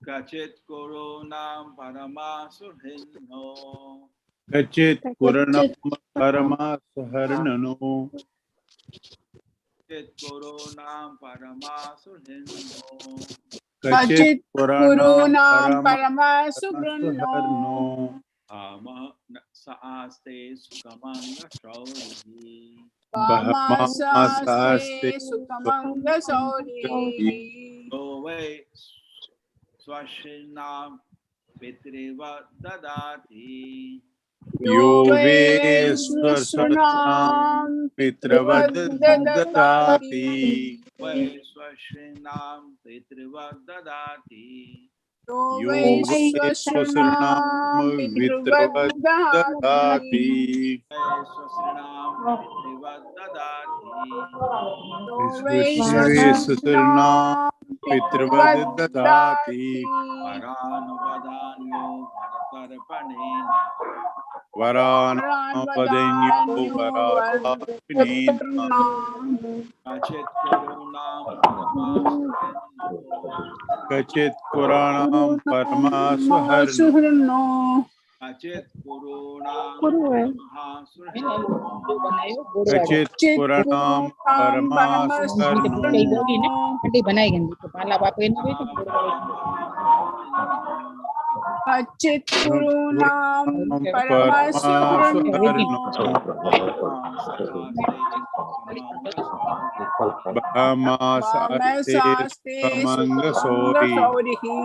Kachit Kurunam Paramasurinno. Kachit Kuranam Paramasaharnano. Kachit Kurunam Paramasurinno. Kachit Kurunam Kuranam Paramasurinno. Ama Saaste Sukamanga Shaurihi. Bhamasaste Sukamanga Saurihi. Yo Vai Swashinam Pitriva Dadati. Yo Veswasunam Pitravadadati. Vai Swashinam Pitriva Dadati. Yo Veswasunam Pitravadadati. Swasrinam Pitriva Dadati. Veswasunam Pitravadadati. Varanvadanyo Bharatarpanena. Varanvadanyo Bharatarpanena. Kachit Kurunam Paramasurinno. Kachit Kuranam Paramasaharno. Kachit Kurunam Paramasurinno. Kachit Kuranam Paramasaharno. Kachit Kurunam Paramasurinno. Bhamasaste Sukamanga Saurihi.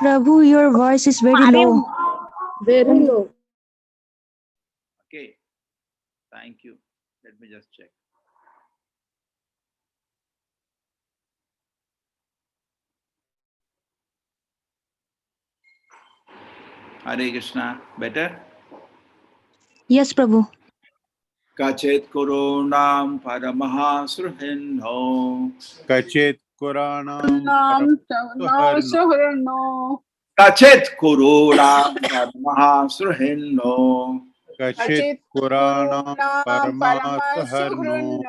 Prabhu, your voice is very low. Very low. Okay, thank you. Let me just check. Hare Krishna, better? Yes, Prabhu. Kachit Kurunam Paramahasruhinno. Kachit Kuranam Paramasaharno. Kachit Kurunam Paramahasruhinno. Kachit Kuranam Paramasaharno.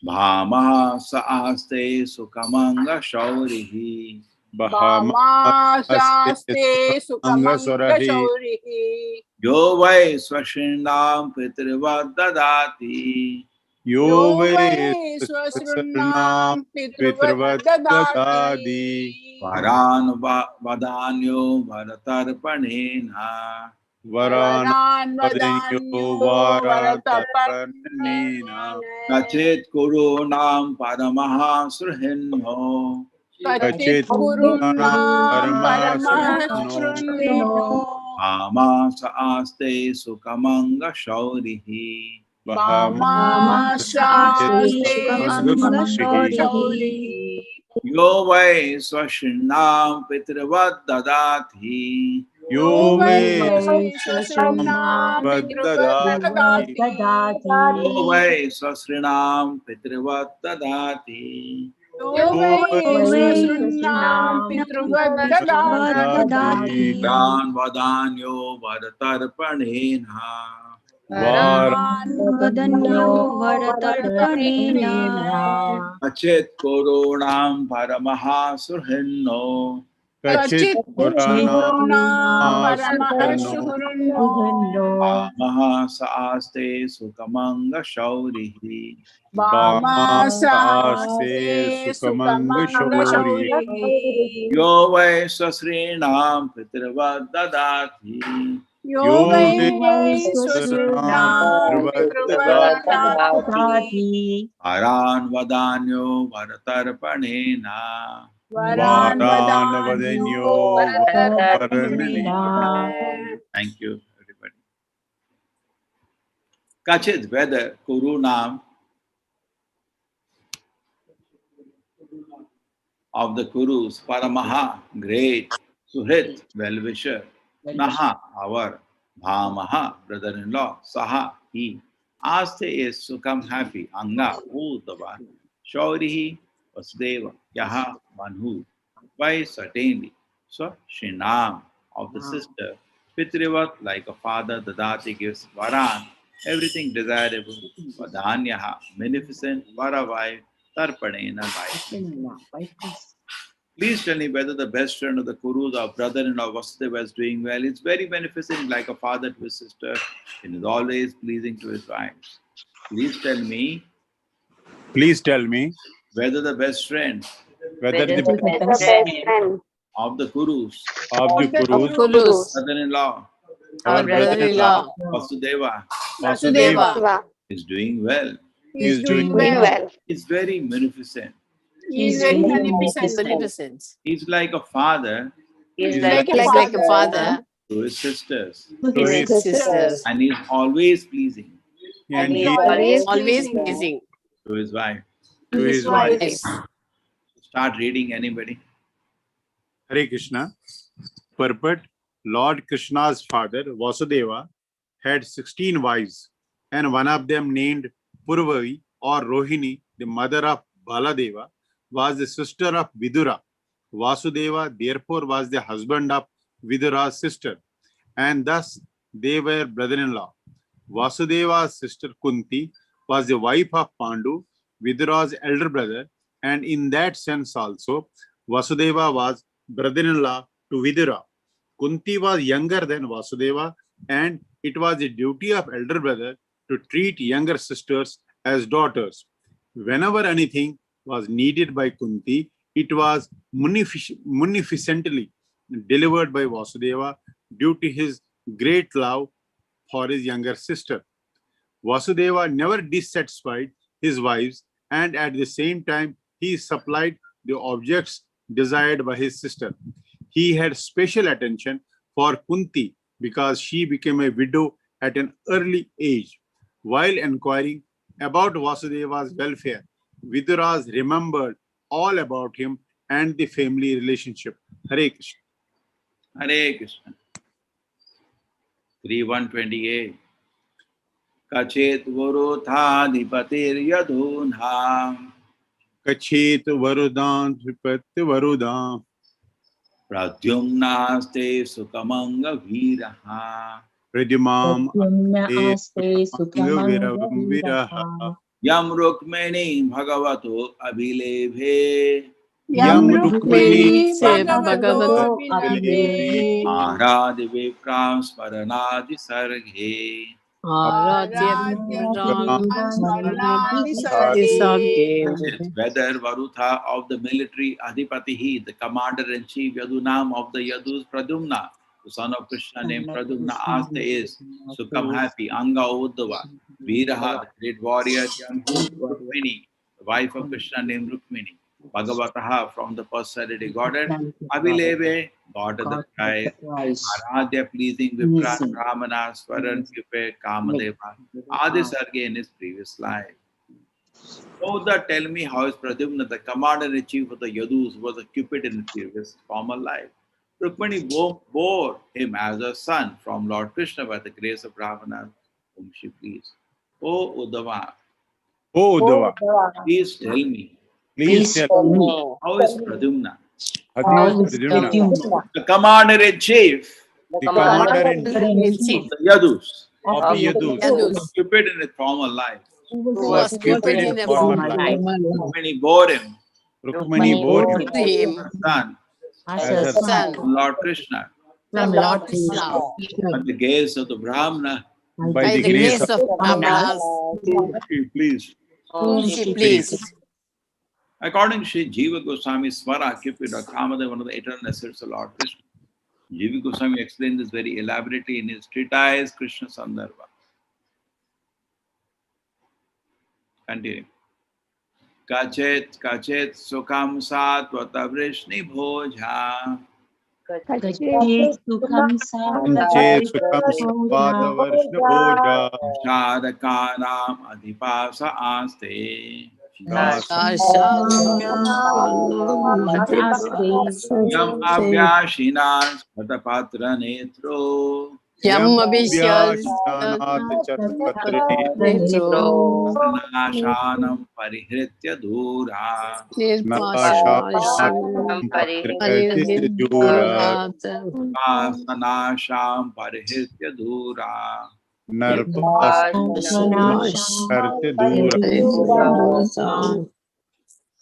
Bhama Saaste Sukamanga Shaurihi. Bhamasaste Sukamanga Saurihi. Yo Vai Swashinam Pitriva Dadati. Yo Veswasunam Pitravadadati. Varanvadanyo Bharatarpanena. Varanvadanyo Bharatarpanena. Kachit Kurunam Paramahasruhinno. Kachit Kurunam Paramasurinno. Bhama Saaste Sukamanga Shaurihi. Bhamasaste Sukamanga Saurihi. Yo Vai Swashinam Pitriva Dadati. Yo Veswasunam Pitravadadati. Yo Vai Swasrinam Pitriva Dadati. Veswasunam Pitravadadati. Vadanyo Bharatarpanena. Varanvadanyo Bharatarpanena. Kachit Kurunam Paramahasruhinno. Kachit Kuranam Paramasurinno. Bhama Saaste Sukamanga Shaurihi. Bhamasaste Sukamanga Saurihi. Yo Vai Swasrinam Pitriva Dadati. Yo Veswasunam Pitravadadati. Varanvadanyo Bharatarpanena. Varanvadanyo Bharatarpanena. Thank you, everybody. Kachit, whether Kurunam of the Kurus, Paramaha, great, Suhrit, well-wisher, Naha, our, Bhamaha, brother-in-law, Saha, he, Aste is Sukam, happy, Anga, who, the one, Shaurihi, Vasudeva, Yaha, one who, why certainly, so Shinam, of the sister, Pitrivat, like a father, Dadati gives Varan, everything desirable, Vadanyaha, magnificent, Vara wife, Tarpanena by peace. Please tell me whether the best friend of the Kurus or brother-in-law Vasudeva is doing well. It's very beneficent, like a father to his sister, and is always pleasing to his wives. Please tell me Please tell me whether the best friend whether the best friend of the Kurus, of the Kurus, Kurus, brother-in-law our brother-in-law, Vasudeva Vasudeva Vasudeva is doing well. is doing doing well. well. It's very munificent. He's very beneficent. He's like a father He's like Like a father to his sisters, to his his sisters. and he's always pleasing and he Always Always pleasing to his wife. to his wife. wife. Start reading, anybody. Hare Krishna. Purport: Lord Krishna's father Vasudeva had 16 wives, and one of them, named Purvavi or Rohini, the mother of Baladeva, was the sister of Vidura. Vasudeva therefore was the husband of Vidura's sister, and thus they were brother-in-law. Vasudeva's sister Kunti was the wife of Pandu, Vidura's elder brother, and in that sense also, Vasudeva was brother-in-law to Vidura. Kunti was younger than Vasudeva, and it was the duty of elder brother to treat younger sisters as daughters. Whenever anything was needed by Kunti, it was munificently delivered by Vasudeva due to his great love for his younger sister. Vasudeva never dissatisfied his wives, and at the same time, he supplied the objects desired by his sister. He had special attention for Kunti because she became a widow at an early age. While inquiring about Vasudeva's welfare, Viduras remembered all about him and the family relationship. Hare Krishna. Hare Krishna. 3128. Kachet Varuthaधिpatir Yadunha Kachet Varudan Tripat Varudan Pradyumnaste Sukamanga Viraha Pradimam Pradyumnaste Viravam Viraha Sukamanga Yam Rukmini Bhagavato Abhilebhe Yam Rukmini Bhagavato Abhilebhe Aradi Viprams Paranadi Sarge whether Varutha of the military Adhipatihi, the commander-in-chief Yadunam of the Yadus Pradyumna, the son of Krishna named Pradyumna, asked is Sukam happy, Anga Uddhava, Viraha, the great warrior, Rukmini, the wife of Krishna named Rukmini, Bhagavataha from the personality goddess, Abhileve, god of the sky, Aradhya pleasing Vipra, Brahmana, Swaran, Cupid, Kamadeva, Adi Sarge in his previous life. Oh, tell me how is Pradyumna, the commander-in-chief of the Yadus, was a Cupid in his previous former life. Rukmini bore him as a son from Lord Krishna by the grace of Brahmana, whom she pleased. Oh, Uddhava, Oh Uddhava, please tell me, please tell me how is Pradyumna, how is Pradyumna, the commander-in-chief the commander-in-chief of the Yadus, of the Yadus, Cupid in his former life. who was Cupid in the former life. Rukmini bore him Rukmini bore him as a son as her son from Lord Krishna from Lord Krishna. at the gaze of the Brahmana, by the grace of please. Whom she pleased. According to Sri Jiva Goswami, Swara, Cupid, or Kamada, one of the eternal assets of Lord Krishna. Jiva Goswami explained this very elaborately in his treatise Krishna Sandarbha. Continue. Kachet Sukham Satvata Vrishni Bhoja Kachet Sukham Panche Sukam Sapada Varshna Bhoja Shadakanam Adhipasa Aste Yam Abhyashinas Patapatra Netro Yam Abhyashanat Chatpatre Nashanam Parihritya Dura Nashanam Patrati Jura Sanasham Parihritya Dura Narpas Karte Dura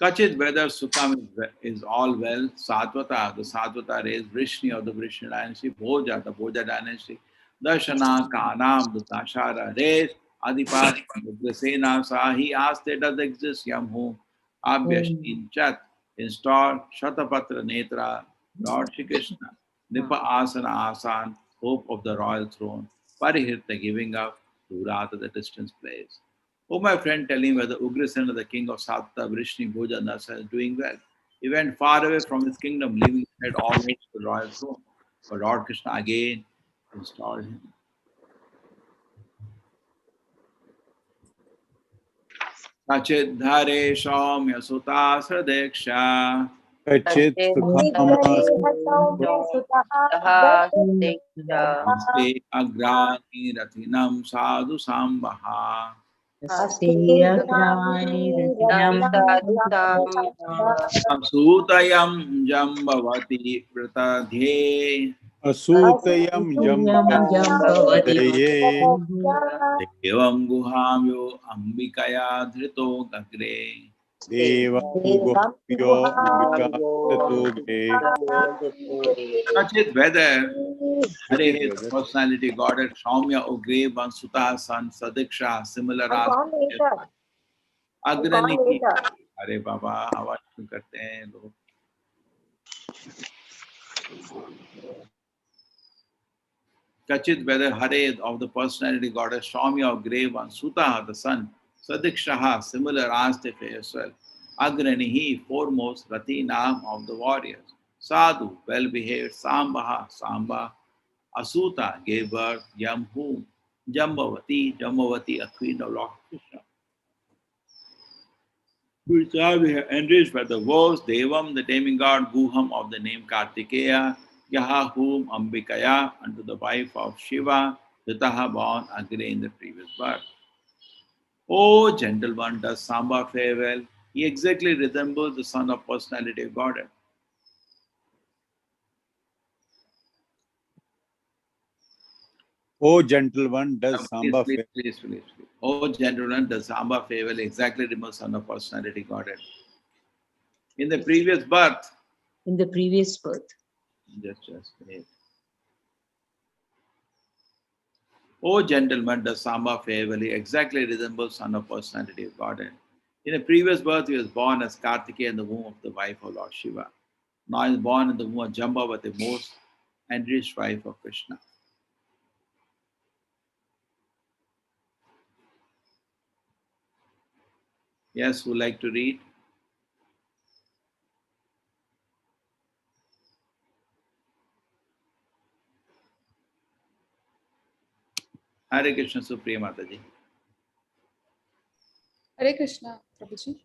Kachit whether Sukam is all well, Satvata, the Satvata race, Vrishni of the Vrishni dynasty, Bhoja, the Bhoja dynasty, Darshana, Kanam, the Dashara race, Adipat, the Ugrasena, Sa, he asked, it does exist, Yamhu, Abhyashtin Chat, installed Shatapatra Netra, Lord Shri Krishna, Nipa Asana Asan, hope of the royal throne, Parihirta giving up, Durata the distant place. Oh, my friend, tell him whether Ugrasena, the king of Satta, Vrishni, Bhoja, Nasa, is doing well. He went far away from his kingdom, leaving his head almost to the royal throne. But Lord Krishna again installed him. Kachidhare Shaumya Sutta Sradeksha Kachit Sukhamas Aste Agrani Ratinam Sadhu Sambaha Asutayam Jambavati Pratadhe Asutayam Jambavaye Evam Guhamyo Ambikaya Dhrito Gagre Devam Guhyo Ambika. Kachit whether Hare, the personality goddess, Shaumya Ogre, Bansuta, San, Sadiksha, similar as Agrani की अरे बाबा आवाज क्यों करते हैं लोग Kachit whether Hare of the personality goddess Shaumya of grave one Suta the sun Sadikshaha similar as the as well Agranihi foremost Rati Nam of the warriors Sadhu well behaved Sambaha Samba Asuta gave birth Yamhu Jambavati a queen of Lord Krishna which are enriched by the woes, Devam, the taming god, Guham of the name Kartikeya, Yahahum, Ambikaya, unto the wife of Shiva, Ritaha born Agre in the previous birth. O gentle one, does Samba fare well? He exactly resembles the son of personality of Godhead. O gentle one, does Samba Please, fare? please. O gentle one, does Samba fare well? Exactly resembles son of personality Godhead. In the previous birth, just wait. O gentleman, does Samba fare well? He exactly resembles son of personality of Godhead. In a previous birth, he was born as Kartikeya in the womb of the wife of Lord Shiva. Now he is born in the womb of Jambavati, most enriched wife of Krishna. Yes, who like to read? Hare Krishna, Supriya Mataji. Hare Krishna, Prabhuji.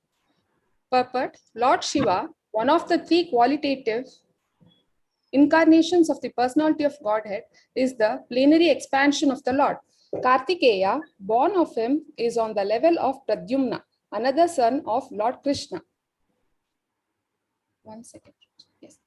Purport: Lord Shiva, one of the three qualitative incarnations of the personality of Godhead, is the plenary expansion of the Lord. Kartikeya, born of him, is on the level of Pradyumna, another son of Lord Krishna. 1 second. Yes.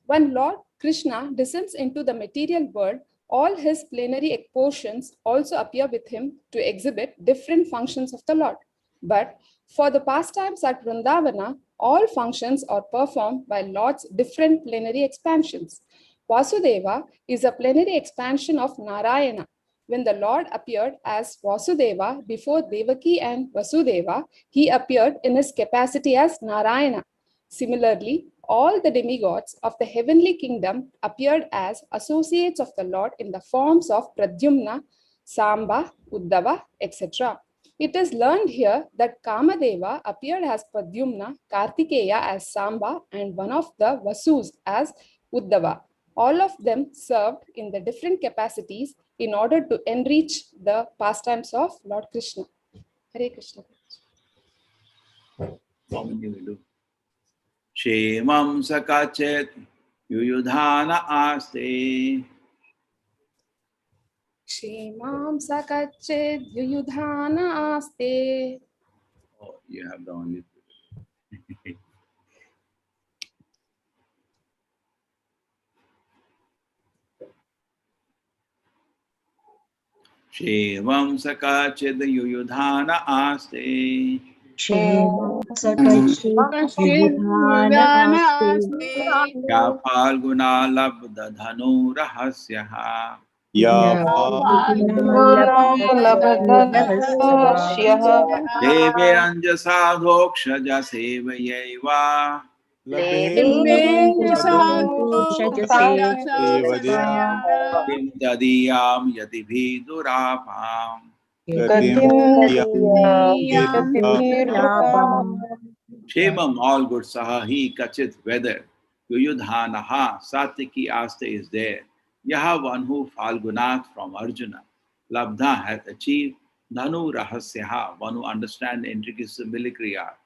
When Lord Krishna descends into the material world, all his plenary portions also appear with him to exhibit different functions of the Lord. But for the pastimes at Vrindavana, all functions are performed by Lord's different plenary expansions. Vasudeva is a plenary expansion of Narayana. When the Lord appeared as Vasudeva before Devaki and Vasudeva, he appeared in his capacity as Narayana. Similarly, all the demigods of the heavenly kingdom appeared as associates of the Lord in the forms of Pradyumna, Samba, Uddhava, etc. It is learned here that Kamadeva appeared as Pradyumna, Kartikeya as Samba, and one of the Vasus as Uddhava. All of them served in the different capacities in order to enrich the pastimes of Lord Krishna. Hare Krishna. How many will do? Shemam Sakachet Yuyudhana Aste. Kshemam sakached yuyudhana aste. Oh, you have the only. Shevam Sakachid Yuyudhana Aste या फाल्गुना लब्ध धनुरहस्यः या देवेरञ्जसा धोक्षज सेवयैव किं तदीयां यतिभिः दुरापाम् Shemam, all good sahahi kachit weather. Yuyudhanaha, Satiki Aste is there. Yaha one who Falgunat from Arjuna. Labdha hath achieved. Dhanu Rahasyaha, one who understands the intricacies of military art.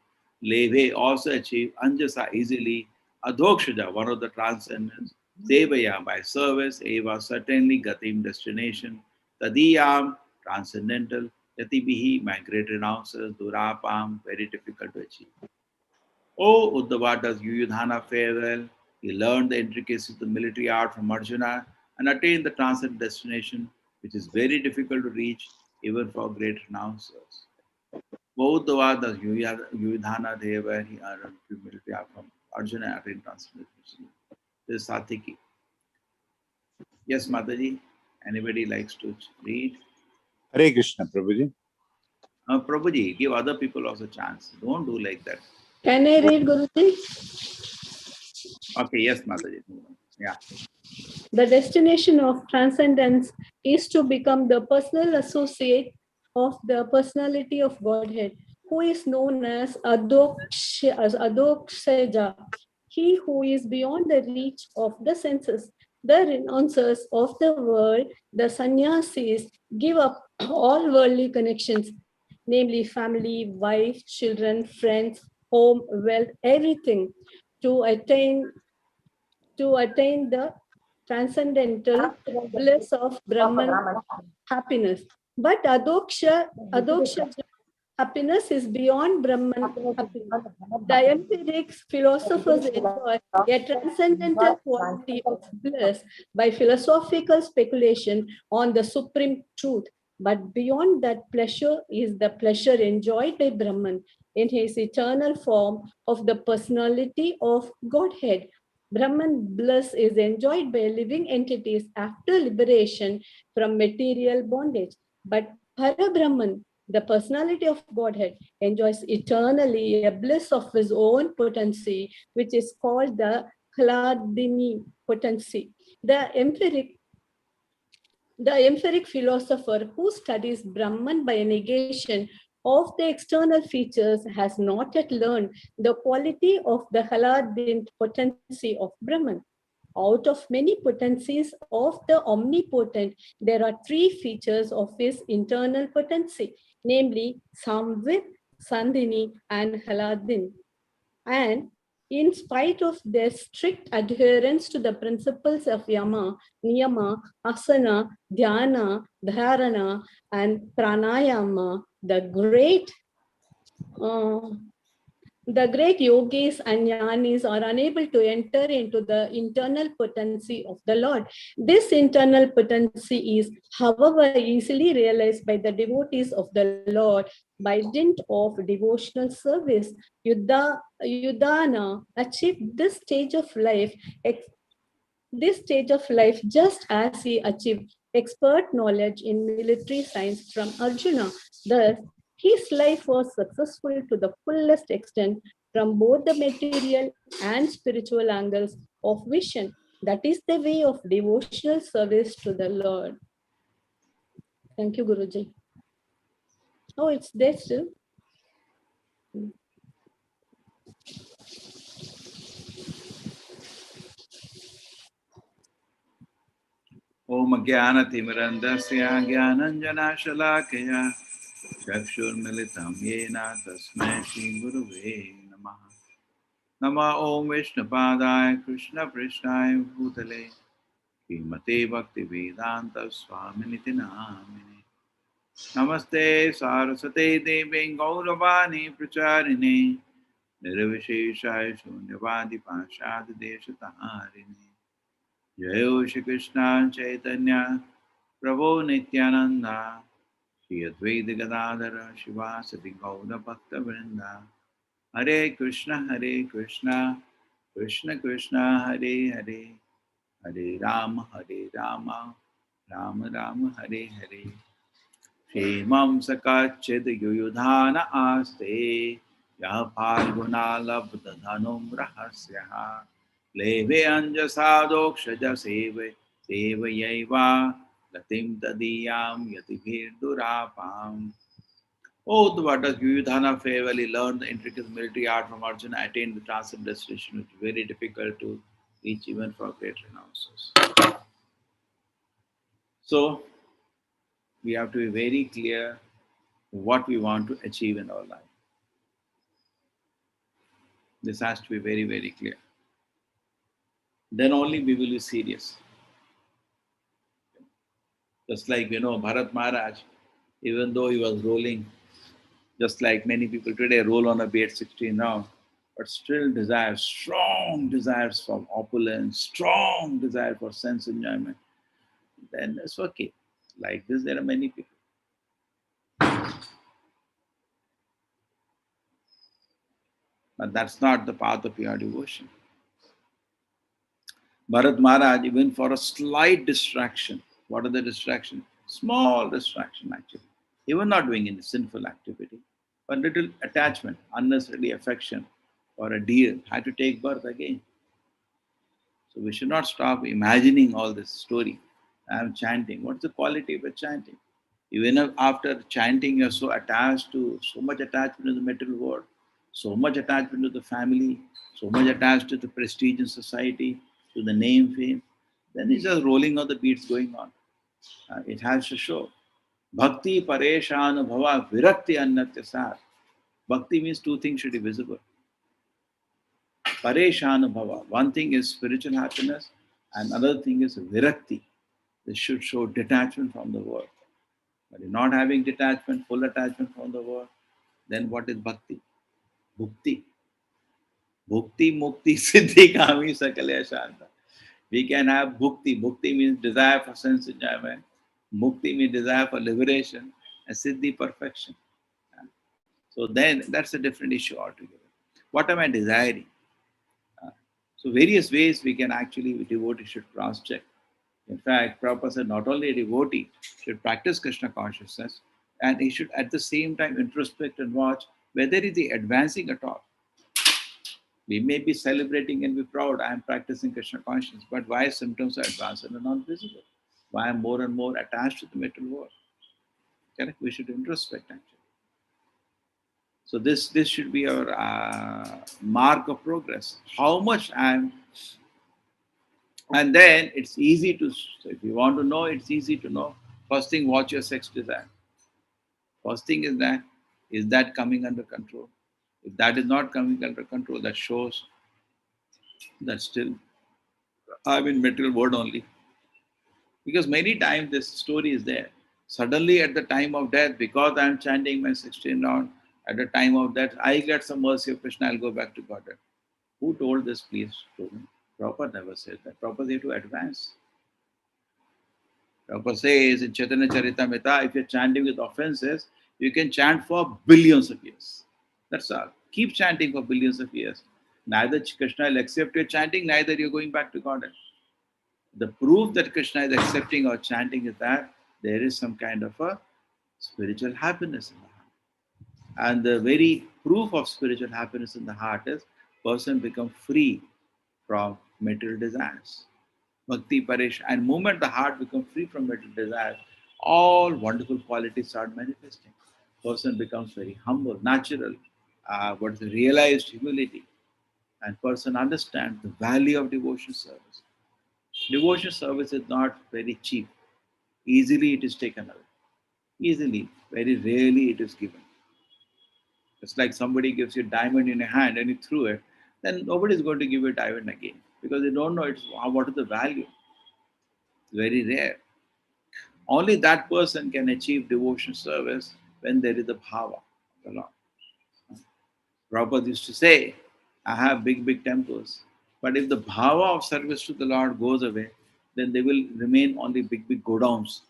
Leve also achieved Anjasa easily. Adhokshaja, one of the transcendents. Sevaya, by service. Eva, certainly Gatim, destination. Tadiyam, transcendental. Yatibihi, my great renouncers. Durapam, very difficult to achieve. Oh, Uddhava, does Yuyudhana fare well? He learned the intricacies of the military art from Arjuna and attained the transcendent destination, which is very difficult to reach even for great renouncers. Oh, Uddhava, does Yuyudhana fare well? He learned military art from Arjuna and attained transcendent destination. This is Satiki. Yes, Mataji. Anybody likes to read? Hare Krishna, Prabhuji. Prabhuji, give other people also a chance. Don't do like that. Can I read, Guruji? Okay, yes, Mataji. Yeah. The destination of transcendence is to become the personal associate of the personality of Godhead, who is known as Adokshaja, he who is beyond the reach of the senses. The renouncers of the world, the sannyasis, give up all worldly connections, namely family, wife, children, friends, home, wealth, everything, to attain the transcendental bliss of Brahman happiness. But Adoksha happiness is beyond Brahman happiness. The empiric philosophers enjoy a transcendental quality of bliss by philosophical speculation on the supreme truth. But beyond that pleasure is the pleasure enjoyed by Brahman in his eternal form of the personality of Godhead. Brahman bliss is enjoyed by living entities after liberation from material bondage. But Para-Brahman, the personality of Godhead, enjoys eternally a bliss of his own potency, which is called the Hladini potency. The empiric philosopher who studies Brahman by negation of the external features has not yet learned the quality of the Hladin potency of Brahman. Out of many potencies of the omnipotent, there are three features of his internal potency, namely Samvit, Sandhini, and Hladin. And in spite of their strict adherence to the principles of Yama, Niyama, Asana, Dhyana, Dharana, and Pranayama, the great yogis and jnanis are unable to enter into the internal potency of the Lord. This internal potency is, however, easily realized by the devotees of the Lord by dint of devotional service. Yudhana achieved this stage of life just as he achieved expert knowledge in military science from Arjuna. Thus, his life was successful to the fullest extent from both the material and spiritual angles of vision. That is the way of devotional service to the Lord. Thank you, Guruji. Oh, it's there still. Om Jnanatimirandasya Jnananjanashalakaya Chakshurmilitam Yena Tasmai Shri Guruve Namaha. Nama Om Vishnupadaya Krishna Prishnaya Bhutale Srimate Bhakti Vedanta Swaminiti Namine Namaste Saraswate Devi Gauravani Pracharine Nirvisheshaya Shunyavadi Pashad Deshatahariне Jai Shri Krishna Chaitanya Prabhu Nityananda Shri Advaita Gadadhara Shivasati Gaura Bhakta Vrinda. Hare Krishna, Krishna Krishna, Hare Hare, Hare Rama, Rama Rama, Hare Hare. Shemam Sakachid Yuyudhana Aste, Yah Phalguna Labdhanum Rahasyaha, Leve Anjasadokshaja Seve Yaiva, Latim Tadiyam Yativir Durapam. Oh, the what does Yuyudhana favorably learn the intricate military art from Arjuna, attained the transcendent destination, which is very difficult to reach even for great renouncers. So, we have to be very clear what we want to achieve in our life. This has to be very, very clear. Then only we will be serious. Just like, Bharat Maharaj, even though he was rolling, just like many people today roll on a bed 16 now, but still desires, strong desires for opulence, strong desire for sense enjoyment, then it's okay. Like this, there are many people. But that's not the path of pure devotion. Bharat Maharaj, even for a slight distraction, what are the distractions? Small distraction actually. He was not doing any sinful activity, but little attachment, unnecessary affection for a deer had to take birth again. So we should not stop imagining all this story. I am chanting. What's the quality of a chanting? Even after chanting, you're so attached to, so much attachment to the material world, so much attachment to the family, so much attached to the prestige in society, to the name, fame, then it's just rolling on the beats going on. It has to show. Bhakti pareshanubhava virakti annatya sar. Bhakti means two things should be visible. Pareshanubhava. One thing is spiritual happiness, and another thing is virakti. This should show detachment from the world. But if not having detachment, full attachment from the world, then what is bhakti? Bhukti. Bhukti, mukti, siddhi, kami, sakalya, shanta. We can have bhukti. Bhukti means desire for sense enjoyment. Mukti means desire for liberation. And siddhi, perfection. So then that's a different issue altogether. What am I desiring? So various ways we can actually, devotee should cross-check. In fact, Prabhupada said not only a devotee should practice Krishna consciousness, and he should at the same time introspect and watch whether is he advancing at all. We may be celebrating and be proud, I am practicing Krishna consciousness, but why symptoms are advanced and are not visible? Why I am more and more attached to the material world? Correct? We should introspect actually. So this should be our mark of progress. How much I am, and then it's easy to, so if you want to know, it's easy to know. First thing, watch your sex desire. First thing is that coming under control? If that is not coming under control, that shows that still I'm in material world only. Because many times this story is there. Suddenly at the time of death, because I'm chanting my 16 round, at the time of death, I get some mercy of Krishna, I'll go back to Godhead. Who told this, please? Prabhupada never said that. Prabhupada had to advance. Prabhupada says in Chaitanya Charitamrita, if you're chanting with offenses, you can chant for billions of years. That's all. Keep chanting for billions of years. Neither Krishna will accept your chanting, neither you're going back to Godhead. The proof that Krishna is accepting or chanting is that there is some kind of a spiritual happiness in the heart. And the very proof of spiritual happiness in the heart is person become free from material desires. Bhakti Paresh, and moment the heart becomes free from material desires, all wonderful qualities start manifesting. Person becomes very humble, natural, what is realized humility, and person understands the value of devotion service. Devotion service is not very cheap. Easily it is taken away. Easily, very rarely it is given. It's like somebody gives you a diamond in your hand and you threw it, then nobody is going to give you a diamond again because they don't know what is the value. It's very rare. Only that person can achieve devotion service when there is a bhava of the Lord. Prabhupada used to say, I have big, big temples, but if the bhava of service to the Lord goes away, then they will remain only big, big godowns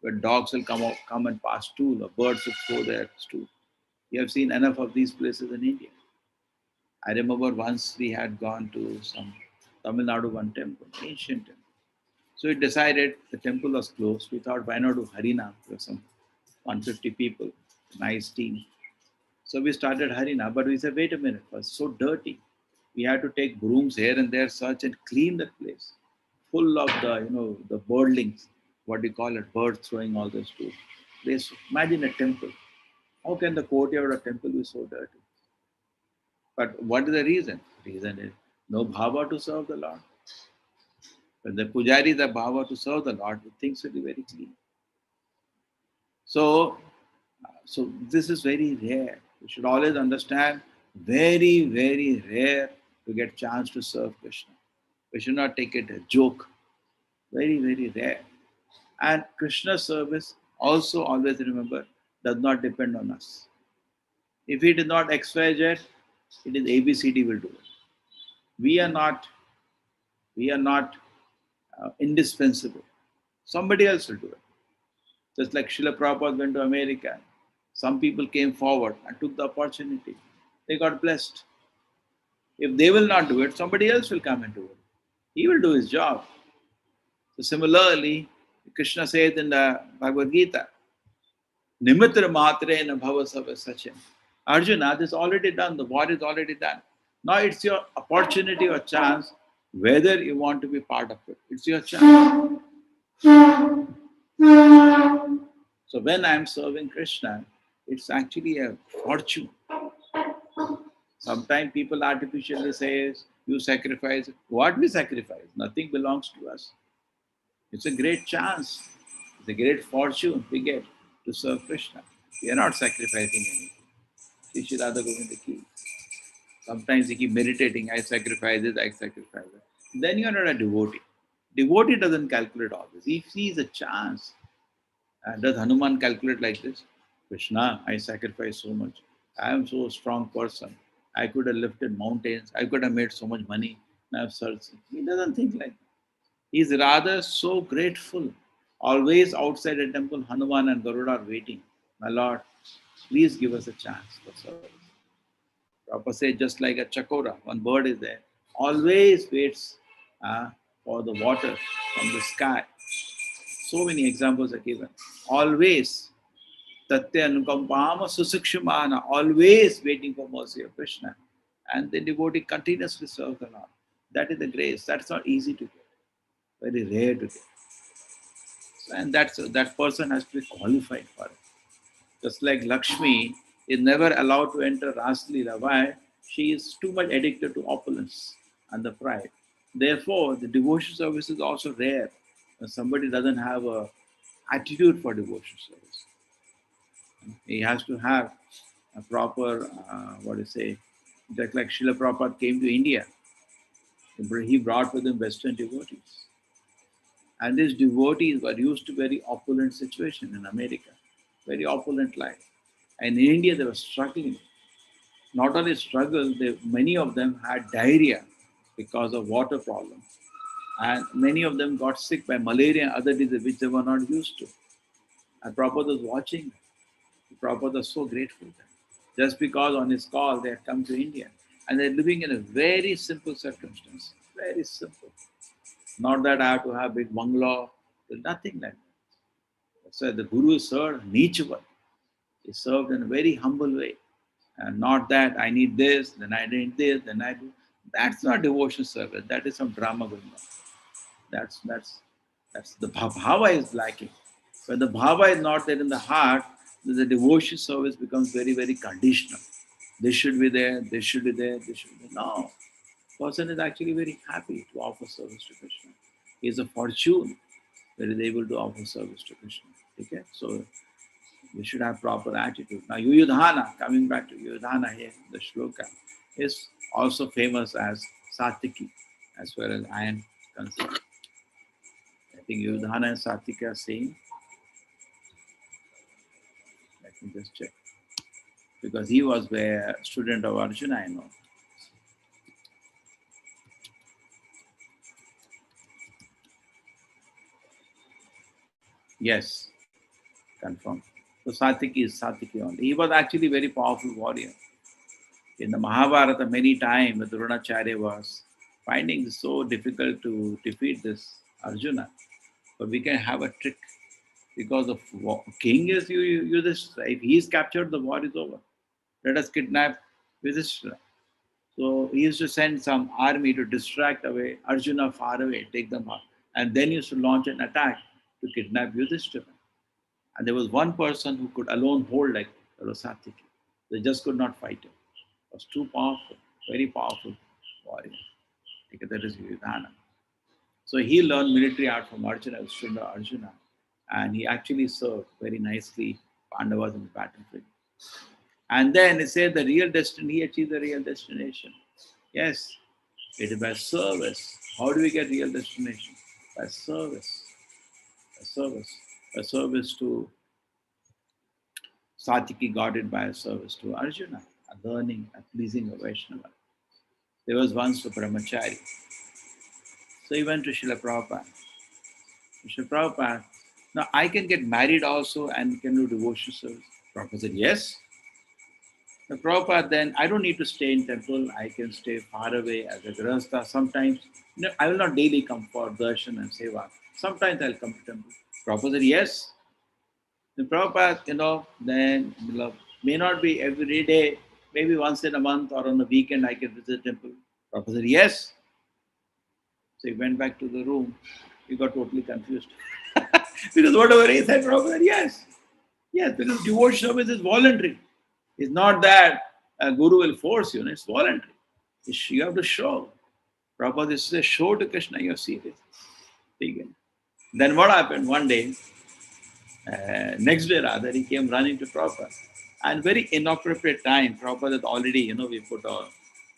where dogs will come and pass stool, or birds will throw their stool. You have seen enough of these places in India. I remember once we had gone to some Tamil Nadu one temple, ancient temple. So we decided the temple was closed. We thought, why not do Harina? There were some 150 people, nice team. So we started Harina, but we said, wait a minute, it was so dirty. We had to take brooms here and there, search and clean the place, full of the birdlings, what do you call it, birds throwing all this to. Imagine a temple. How can the courtyard of a temple be so dirty? But what is the reason? Reason is no bhava to serve the Lord. When the pujaris have bhava to serve the Lord, things will be very clean. So this is very rare. You should always understand, very, very rare to get chance to serve Krishna. We should not take it a joke. Very, very rare. And Krishna's service also, always remember, does not depend on us. If he did not XYZ, it is ABCD will do it. We are not indispensable. Somebody else will do it. Just like Srila Prabhupada went to America, some people came forward and took the opportunity. They got blessed. If they will not do it, somebody else will come and do it. He will do his job. So similarly, Krishna says in the Bhagavad Gita, Nimitra matre na bhava sava sachin. Arjuna, this is already done. The war is already done. Now it's your opportunity or chance whether you want to be part of it. It's your chance. So when I'm serving Krishna, it's actually a fortune. Sometimes people artificially say, you sacrifice. What we sacrifice? Nothing belongs to us. It's a great chance. It's a great fortune we get to serve Krishna. We are not sacrificing anything. Shri Shri Radha Govinda Ki. Sometimes you keep meditating, I sacrifice this, I sacrifice that. Then you are not a devotee. Devotee doesn't calculate all this. He sees a chance. Does Hanuman calculate like this? Krishna, I sacrifice so much. I am so strong person. I could have lifted mountains. I could have made so much money. And I've served. He doesn't think like that. He's rather so grateful. Always outside the temple, Hanuman and Garuda are waiting. My Lord, please give us a chance for service. Prabhupada says, just like a chakora, one bird is there, always waits for the water from the sky. So many examples are given. Always, Tatya Anukampama Susukshumana, always waiting for mercy of Krishna. And the devotee continuously serves the Lord. That is the grace. That's not easy to get. Very rare to get. And that person has to be qualified for it. Just like Lakshmi is never allowed to enter Raslila. Why? She is too much addicted to opulence and the pride. Therefore, the devotion service is also rare. When somebody doesn't have a attitude for devotion service. He has to have a proper, just like Srila Prabhupada came to India. He brought with him Western devotees. And these devotees were used to very opulent situation in America, very opulent life. And in India, they were struggling. Not only struggle, many of them had diarrhea because of water problems. And many of them got sick by malaria and other diseases which they were not used to. And Prabhupada was watching. Prabhupada was so grateful. Just because on his call they had come to India. And they're living in a very simple circumstance. Very simple. Not that I have to have big bungalow. Nothing like that. So the Guru served Nichava. He served in a very humble way. And not that I need this, then I need this, then I do. That's not devotion service. That is some drama going on. That's the bhava is lacking. When the bhava is not there in the heart, the devotion service becomes very, very conditional. This should be there, this should be there, this should be there. No. Person is actually very happy to offer service to Krishna. He is a fortune that is able to offer service to Krishna. Okay? So we should have proper attitude. Now Yuyudhana, coming back to Yuyudhana here, the shloka, is also famous as Satiki, as far as I am concerned. I think Yuyudhana and Satiki are same. Let me just check. Because he was a student of Arjuna, I know. Yes, confirmed. So Satyaki is Satyaki only. He was actually a very powerful warrior. In the Mahabharata, many times the Dronacharya was finding it so difficult to defeat this Arjuna. But we can have a trick because of king is you this. If he is captured, the war is over. Let us kidnap Yudhishthira. So he used to send some army to distract away Arjuna far away, take them out. And then he used to launch an attack to kidnap Yudhishthira. And there was one person who could alone hold like that was Satyaki. They just could not fight him. It was too powerful, very powerful warrior. Because that is Yudhana. So he learned military art from Arjuna, Sundar Arjuna, and he actually served very nicely Pandavas in the battlefield. And then he said the real destiny, he achieved the real destination. Yes, it is by service. How do we get real destination? By service. By service. By service to Satyaki got it by a service to Arjuna, a learning, a pleasing of Vaishnava. There was once a brahmachari. So he went to Srila Prabhupada. Srila Prabhupada, now I can get married also and can do devotional service. Prabhupada said, yes. The Prabhupada, then I don't need to stay in temple. I can stay far away as a grahastha. Sometimes, I will not daily come for darshan and seva. Sometimes I'll come to temple. Prabhupada said, yes. The Prabhupada, then may not be every day, maybe once in a month or on a weekend I can visit temple. Prabhupada said, yes. So he went back to the room. He got totally confused. Because whatever he said, Prabhupada said, yes. Yes, because devotion service is voluntary. It's not that a guru will force you, it's voluntary. You have to show. Prabhupada says, show to Krishna you're serious. Then what happened? One day, next day rather, he came running to Prabhupada. And very inappropriate time, Prabhupada had already, we put a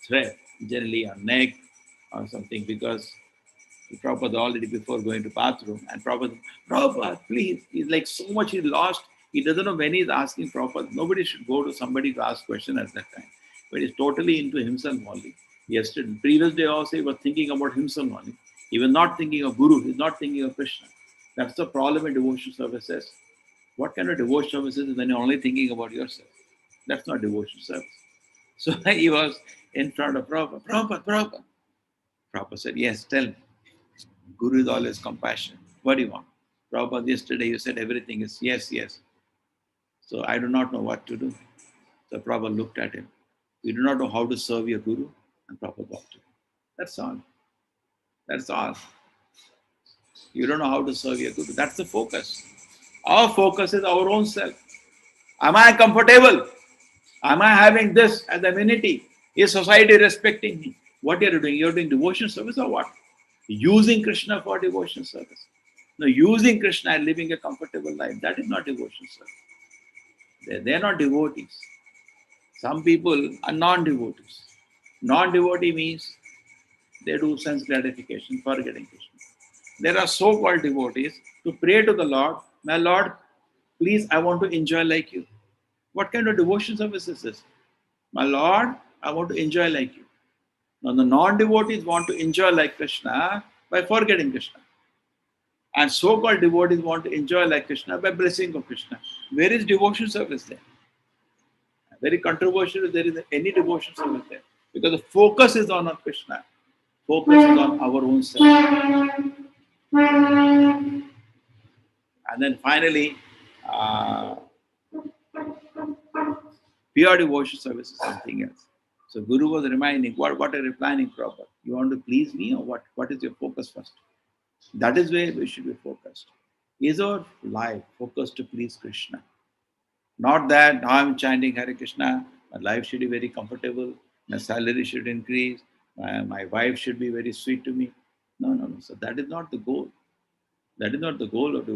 thread, generally on neck or something, because Prabhupada already before going to bathroom. And Prabhupada, please, he's like so much he lost. He doesn't know when he's asking Prabhupada. Nobody should go to somebody to ask question at that time. But he's totally into himself only. Yesterday, previous day also, he was thinking about himself only. He was not thinking of Guru. He's not thinking of Krishna. That's the problem in devotion services. What kind of devotion services is when you're only thinking about yourself? That's not devotion service. So he was in front of Prabhupada. Prabhupada. Prabhupada said, yes, tell me. Guru is always compassionate. What do you want? Prabhupada, yesterday you said everything is yes, yes. So I do not know what to do. So Prabhupada looked at him. You do not know how to serve your Guru? And Prabhupada walked to him. That's all. That's all. You don't know how to serve your Guru. That's the focus. Our focus is our own self. Am I comfortable? Am I having this as amenity? Is society respecting me? What are you doing? You're doing devotion service or what? Using Krishna for devotion service. No, using Krishna and living a comfortable life, that is not devotion service. They're not devotees. Some people are non-devotees. Non-devotee means they do sense gratification, forgetting Krishna. There are so-called devotees to pray to the Lord, my Lord, please, I want to enjoy like you. What kind of devotion service is this? My Lord, I want to enjoy like you. Now the non-devotees want to enjoy like Krishna by forgetting Krishna. And so-called devotees want to enjoy like Krishna by blessing of Krishna. Where is devotion service there? Very controversial if there is any devotion service there. Because the focus is on Krishna. Focus is on our own self. And then finally, pure devotion service is something else. So Guru was reminding, what are you planning proper? You want to please me or what? What is your focus first? That is where we should be focused. Is our life focused to please Krishna? Not that now I'm chanting Hare Krishna, my life should be very comfortable, my salary should increase, my wife should be very sweet to me. No. So that is not the goal. That is not the goal of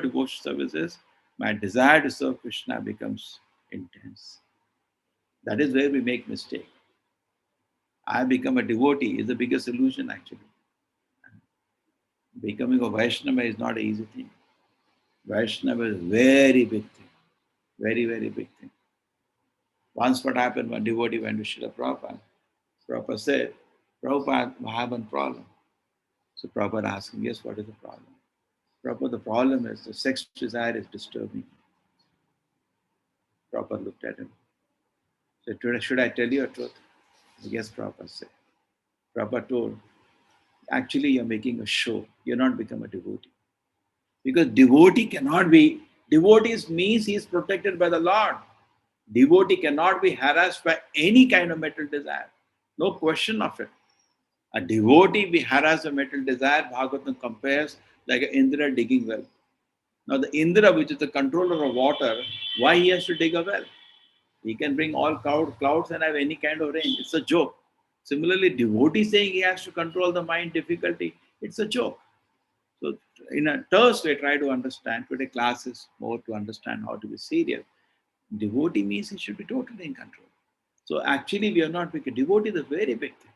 devotion services. My desire to serve Krishna becomes intense. That is where we make mistake. I become a devotee is the biggest illusion actually. Becoming a Vaishnava is not an easy thing. Vaishnava is a very big thing. Very, very big thing. Once what happened, one devotee went to Srila Prabhupada. Prabhupada said, Prabhupada, I have a problem. So Prabhupada asked him, yes, what is the problem? Prabhupada, the problem is the sex desire is disturbing. Prabhupada looked at him. Said, today, should I tell you a truth? Yes, Prabhupada said. Prabhupada told, actually you're making a show. You're not become a devotee. Because devotees means he is protected by the Lord. Devotee cannot be harassed by any kind of material desire. No question of it. A devotee be harassed by material desire, Bhagavatam compares like an Indra digging well. Now the Indra, which is the controller of water, why he has to dig a well? He can bring all clouds and have any kind of rain. It's a joke. Similarly, devotee saying he has to control the mind difficulty, it's a joke. So in a terse way, try to understand. Today class is more to understand how to be serious. Devotee means he should be totally in control. So actually we are not becoming devotee is a very big thing.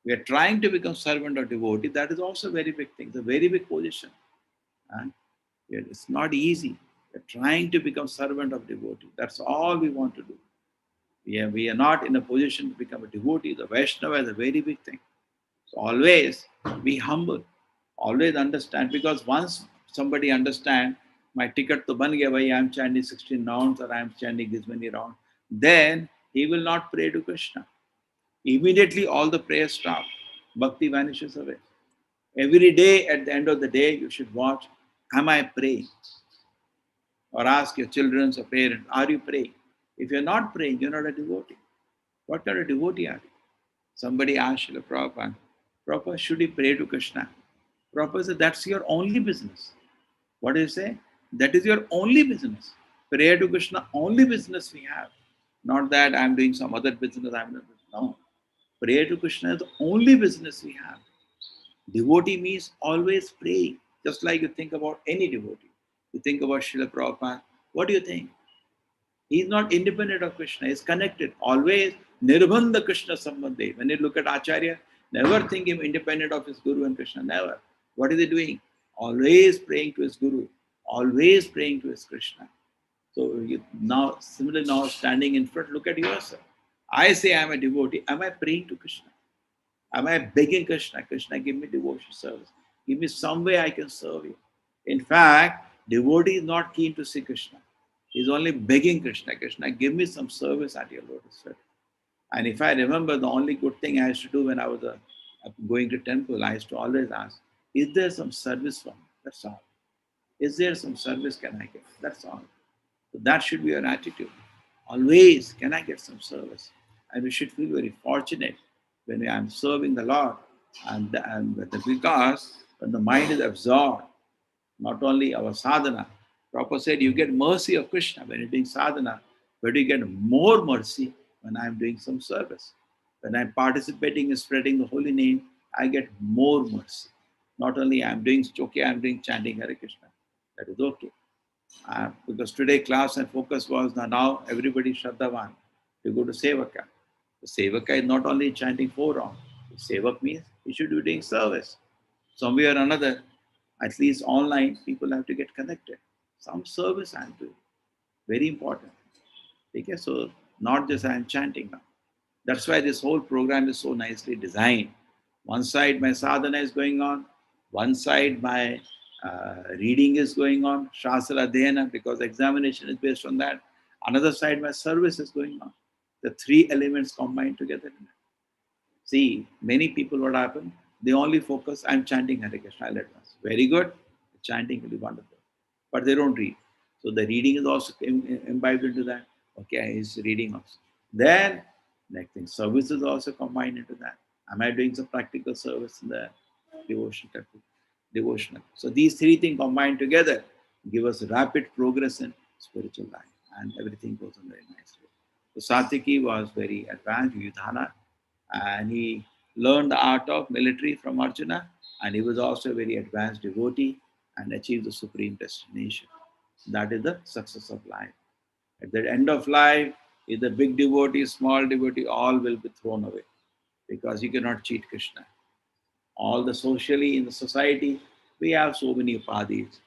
We are trying to become servant or devotee. That is also a very big thing. It's a very big position. And it's not easy. We're trying to become servant of devotee. That's all we want to do. We are not in a position to become a devotee. The Vaishnava is a very big thing. So always be humble. Always understand. Because once somebody understand, my ticket to ban gaya, bhai, I am chanting 16 rounds or I am chanting this many rounds, then he will not pray to Krishna. Immediately all the prayers stop. Bhakti vanishes away. Every day at the end of the day, you should watch, am I praying? Or ask your children or parents, are you praying? If you're not praying, you're not a devotee. What kind of devotee are you? Somebody asked Srila Prabhupada, Prabhupada, should he pray to Krishna? Prabhupada said, that's your only business. What do you say? That is your only business. Prayer to Krishna, only business we have. Not that I'm doing some other business, no. Prayer to Krishna is the only business we have. Devotee means always praying. Just like you think about any devotee. You think about Srila Prabhupada. What do you think? He is not independent of Krishna. He is connected. Always nirbandha Krishna sambandhe. When you look at Acharya, never think him independent of his Guru and Krishna. Never. What is he doing? Always praying to his Guru. Always praying to his Krishna. So now, similarly now standing in front, look at yourself. I say I am a devotee. Am I praying to Krishna? Am I begging Krishna? Krishna, give me devotion service. Give me some way I can serve you. In fact, devotee is not keen to see Krishna. He's only begging Krishna. Krishna, give me some service at your lotus feet. And if I remember, the only good thing I used to do when I was going to temple, I used to always ask, is there some service for me? That's all. Is there some service can I get? That's all. So that should be your attitude. Always, can I get some service? And we should feel very fortunate when I am serving the Lord. And because when the mind is absorbed, not only our sadhana, Prabhupada said you get mercy of Krishna when you're doing sadhana, but you get more mercy when I'm doing some service. When I'm participating in spreading the holy name, I get more mercy. Not only I'm doing okay, I'm doing chanting Hare Krishna. That is okay. Because today class and focus was now everybody Shraddhavan. You go to Sevaka. The Sevaka is not only chanting 4 rounds. Sevak means you should be doing service. Somewhere or another, at least online, people have to get connected. Some service I'm doing. Very important. Okay, so not just I'm chanting now. That's why this whole program is so nicely designed. One side my sadhana is going on, one side my reading is going on, Shastra Adhyayana, because examination is based on that. Another side my service is going on. The 3 elements combined together. See, many people what happen, they only focus, I'm chanting Hare Krishna, I'll advance. Very good, chanting will be wonderful. But they don't read. So the reading is also imbibed into that. Okay, he's reading also. Then, next thing, service is also combined into that. Am I doing some practical service in the devotional? So these 3 things combined together give us rapid progress in spiritual life. And everything goes on very nicely. So Satyaki was very advanced, Yudhana, and he learned the art of military from Arjuna, and he was also a very advanced devotee and achieved the supreme destination. That is the success of life. At the end of life, either big devotee, small devotee, all will be thrown away because you cannot cheat Krishna. All the socially in the society, we have so many upadhis.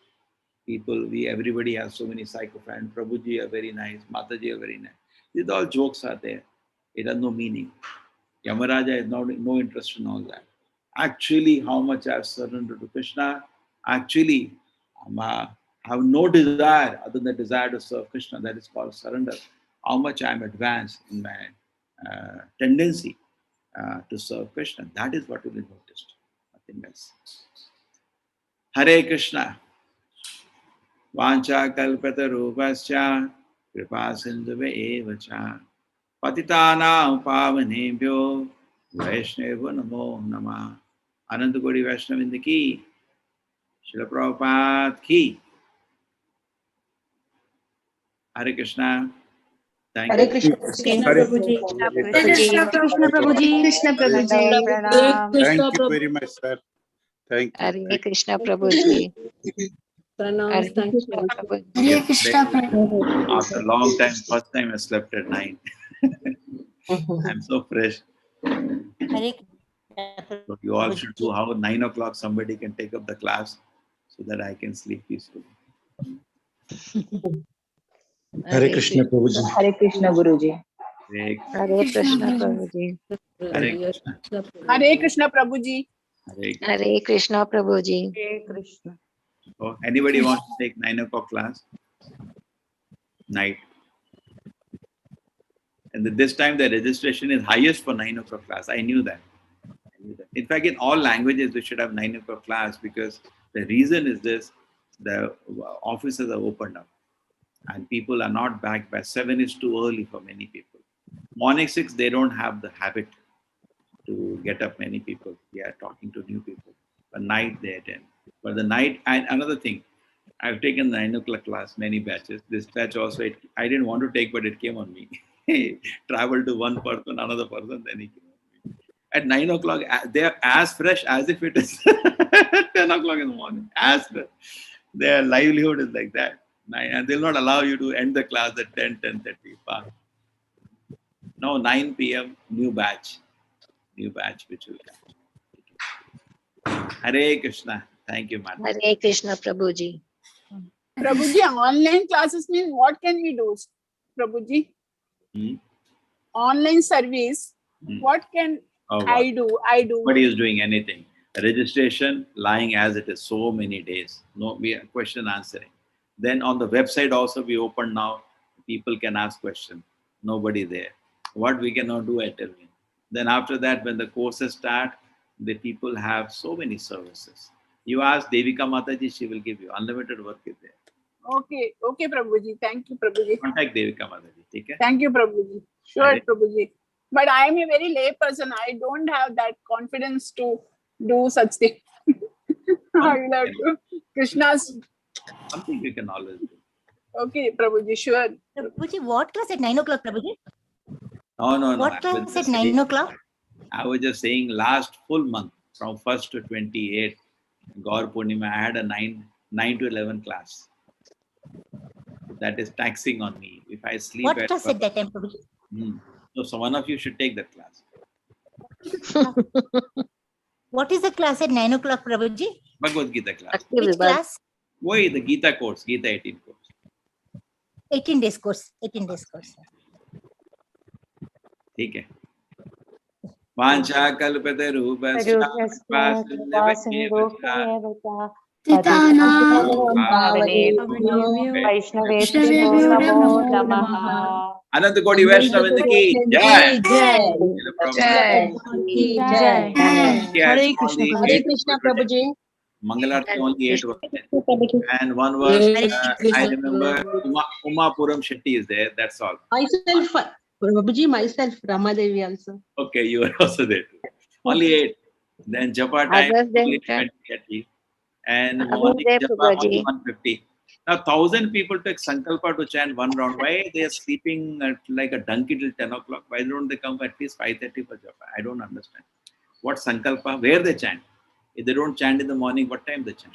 Everybody has so many psychophants. Prabhuji are very nice, Mataji are very nice. These all jokes are there. It has no meaning. Yamaraja has no interest in all that. Actually, how much I have surrendered to Krishna, actually, I have no desire other than the desire to serve Krishna. That is called surrender. How much I am advanced in my tendency to serve Krishna. That is what will be noticed. Nothing else. Hare Krishna. Vancha kalpata rupascha kripa sindhuve evacha patitana pavanebhyo vaishnava namo nama. Ananta Kodi Vaishnavinda ki, Srila Prabhupada ki. Hare Krishna. Thank Hare you. Krishna. Hare Prabhuji. Krishna Prabhuji. Krishna Prabhuji. Pranam. Thank you very much, sir. Thank you. Hare Krishna Prabhuji. Pranam. Hare Thank Krishna you. Prabhuji. Hare Krishna Prabhuji. After a long time, first time I slept at 9. I'm so fresh. So you all should do how 9 o'clock somebody can take up the class so that I can sleep peacefully. Hare Krishna Prabhuji. Hare Krishna Guruji. Hare Hare Krishna Prabhuji. Hare Krishna. Hare Krishna Prabhuji. Hare Krishna. Hare Krishna Prabhuji. Hare Krishna. Oh, anybody wants to take 9 o'clock class? Night. And this time the registration is highest for 9 o'clock class. I knew that. In fact, in all languages, we should have 9 o'clock class because the reason is this: the offices are opened up and people are not back by 7 is too early for many people. Morning 6, they don't have the habit to get up many people. They are talking to new people. But night they attend. But the night, and another thing, I've taken 9 o'clock class, many batches. This batch also, I didn't want to take, but it came on me. Traveled to one person, another person, then he came on me. At 9 o'clock, they are as fresh as if it is 10 o'clock in the morning. As fresh. Their livelihood is like that. And they'll not allow you to end the class at 10, 10:30. Now 9 p.m. new batch which will come. Hare Krishna. Thank you, madam. Hare Krishna Prabhuji. Prabhuji, online classes mean what can we do? Prabhuji, online service, what can Oh, wow. I do? Nobody is doing anything. Registration lying as it is so many days. No, we are question answering. Then on the website also we open now. People can ask questions. Nobody there. What we cannot do, I tell you. Then after that, when the courses start, the people have so many services. You ask Devika Mataji, she will give you. Unlimited work is there. Okay, Prabhuji. Thank you, Prabhuji. Contact Devika Mataji. Okay? Thank you, Prabhuji. Sure, Hare. Prabhuji. But I am a very lay person. I don't have that confidence to do such thing. I will have to. Krishna's. Something we can always do. Okay, Prabhuji, sure. Prabhuji, what class at 9 o'clock, Prabhuji? No. What class at 9 o'clock? I was just saying last full month from 1st to 28th, Gaur Purnima, I had a 9 to 11 class. That is taxing on me. If I sleep What at class at that time, Prabhuji? So one of you should take that class. What is the class at 9 o'clock, Prabhuji? Bhagavad Gita class. Which class? Why the Gita course, Gita 18 course. 18 days course. 18 days course. ठीक है वांछा कल्पते रूपस्य अनंत कोटि वैष्णव की जय Hare Krishna. Hare Krishna Prabhuji. Mangalarti only 8 was there. And one was, I remember, Umapuram Shetty is there, that's all. Myself, Prabhuji, myself, Ramadevi also. Okay, you are also there too. Only 8. Then Japa time, only 20. And morning Japa, only 150. Now, 1,000 people take Sankalpa to chant one round. Why they are sleeping at like a donkey till 10 o'clock? Why don't they come at least 5:30 for Japa? I don't understand. What Sankalpa? Where they chant? If they don't chant in the morning, what time they chant?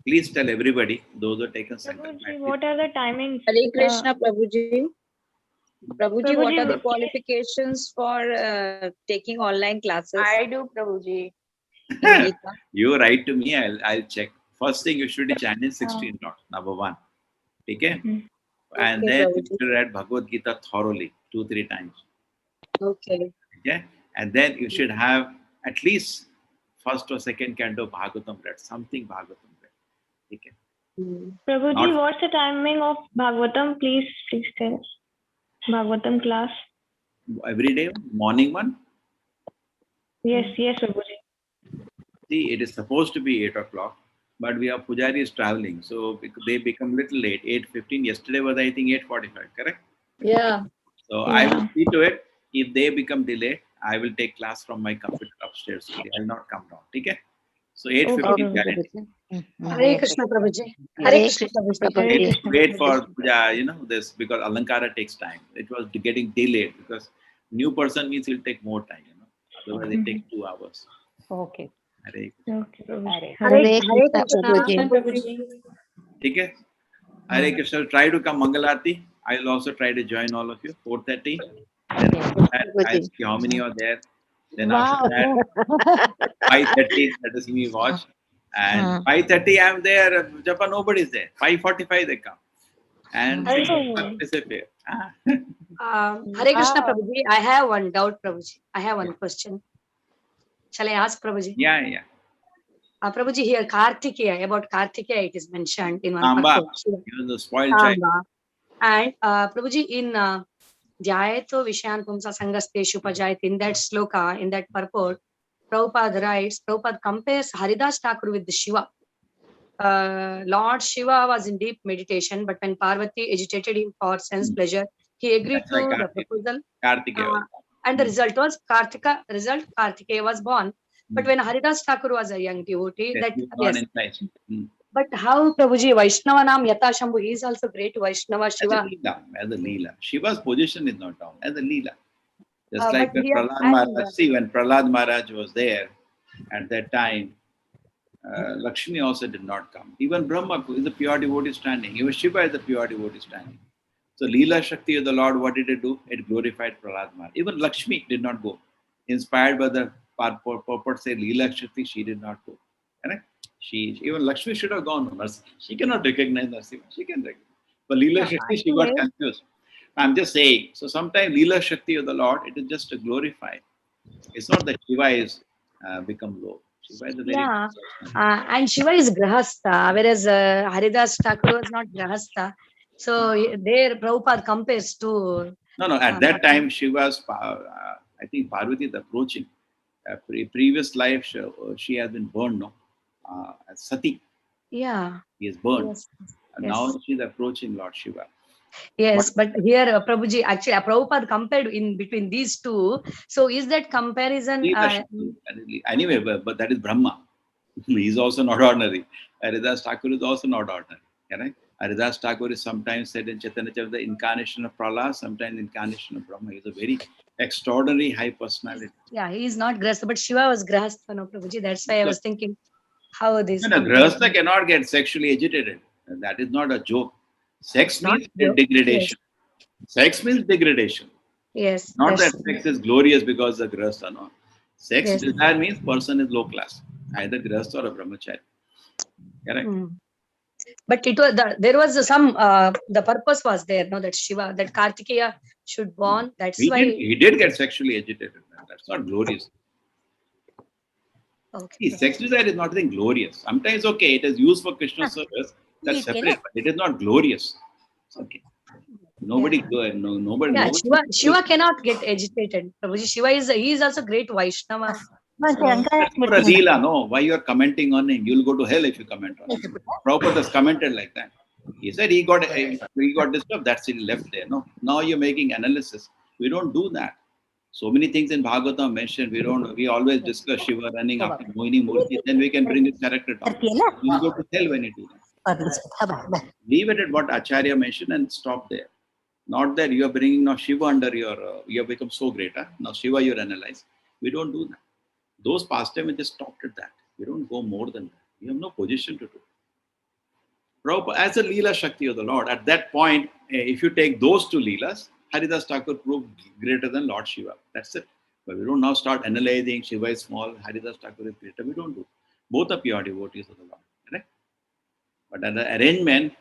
Please tell everybody, those who are taken Sankalpa. What are the timings? Hare Krishna, Prabhuji. Prabhuji, what are the qualifications for taking online classes? I do, Prabhuji. You write to me, I'll check. First thing you should chant in 16 notes, number 1. Okay? And then you should read Bhagavad Gita thoroughly, 2-3 times. Okay. Okay? And then you should have at least first or second canto Bhagavatam read, something Bhagavatam read. Okay? Prabhuji, Not- what's the timing of Bhagavatam? Please tell. Bhagavatam class. Every day, morning one. Yes, Prabhuji. See, it is supposed to be 8 o'clock, but we have Pujari is traveling, so they become little late. 8:15. Yesterday was, I think, 8:45. Correct? Yeah. So I will see to it. If they become delayed, I will take class from my computer upstairs. I will not come down. Okay? So 8:15 guarantee. Hare Krishna Prabhuji. Hare Hare Krishna Krishna Prabhuji. Let's Prabhuji. wait for puja, this because Alankara takes time. It was getting delayed because new person means it'll take more time. Otherwise it takes 2 hours. Okay. Hare Okay, Prabhuji. Hare Hare Krishna Krishna. Prabhuji. Okay? Hare Krishna. Try to come Mangalarti. I will also try to join all of you. 4:30. Then after that, I'll see how many are there. Then after that, 5:30, let us me watch. And 5:30, I'm there. Japan, nobody's there. 5:45, they come. And they disappear. Hare Krishna Prabhuji. I have one doubt, Prabhuji. I have one question. Shall I ask Prabhuji? Yeah. Prabhuji, here Kartikeya, about Kartikeya it is mentioned in one Amba, purport. he was the spoiled child. And Prabhuji, in Dhyayato Vishayan Pumsa Sangaspeshu Pajayat, in that sloka, in that purport, Prabhupada compares Haridas Thakur with the Shiva. Lord Shiva was in deep meditation, but when Parvati agitated him for sense pleasure, he agreed to the proposal. And the result was Kartikeya was born. But when Haridas Thakur was a young devotee, But how Prabhuji Vaishnava Nam Yata Shambhu, he is also great Vaishnava Shiva. As a Leela. Shiva's position is not down, as a Leela. Just like but when here- Prahlad and- Maharaj, when Prahlad Maharaj was there at that time, Lakshmi also did not come. Even Brahma is a pure devotee standing. Even Shiva is a pure devotee standing. So Leela Shakti of the Lord, what did it do? It glorified Prahlad Maharaj. Even Lakshmi did not go. Inspired by the purport say Leela Shakti, she did not go. Correct? Even Lakshmi should have gone. She cannot recognize Narasimha. She can recognize. But Leela Shakti, she got confused. I'm just saying. So sometimes Leela Shakti of the Lord, it is just to glorify. It's not that Shiva is become low. Shiva is a very and Shiva is Grahastha, whereas Haridas Thakur was not Grahastha. So there Prabhupada compares to... No. At that time, Shiva's, I think Parvati is approaching. Previous life, she has been burned, no? As Sati. Yeah. He is burned. Yes. And now she's approaching Lord Shiva. Yes, but here Prabhuji, actually Prabhupada compared in between these two. So is that comparison... Anyway, but that is Brahma. He is also not ordinary. Haridas Thakur is also not ordinary. Correct? Haridas Thakur is sometimes said in Chaitanya Charitamrita, the incarnation of Prahlad, sometimes incarnation of Brahma. He is a very extraordinary high personality. Yeah, he is not Grahastha, but Shiva was Grahastha, no Prabhuji. That's why I was thinking how this... No, Grahastha cannot get sexually agitated. That is not a joke. Sex means degradation. Yes. Sex means degradation. Yes. Not that sex is glorious because of Grahastha, no. Sex desire means person is low class, either Grahastha or a Brahmachari. Correct? But it was there was some the purpose was there, no, that Shiva, that Kartikeya should born. That's why he did get sexually agitated. That's not glorious. Okay. See, sex desire is not anything glorious. Sometimes okay, it is used for Krishna service. That's separate, but it is not glorious. It's okay. Nobody. Yeah, Shiva cannot get agitated. Prabhuji, Shiva he is also great Vaishnava. That's for a Leela, no. Why you are commenting on him? You'll go to hell if you comment on him. Prabhupada has commented like that. He said he got disturbed. That's it, left there. No. Now you're making analysis. We don't do that. So many things in Bhagavatam mentioned. We always discuss Shiva running after Mohini Murti. Then we can bring his character down. You go to hell when you do that. Leave it at what Acharya mentioned and stop there. Not that you are bringing now Shiva under your, you have become so great. Huh? Now Shiva you analyze. We don't do that. Those pastimes, we just stopped at that. We don't go more than that. We have no position to do. Prabhupada, as a Leela Shakti of the Lord, at that point, if you take those two Leelas, Haridas Thakur proved greater than Lord Shiva. That's it. But we don't now start analyzing Shiva is small, Haridas Thakur is greater. We don't do. Both are pure devotees of the Lord. Correct? But as an arrangement,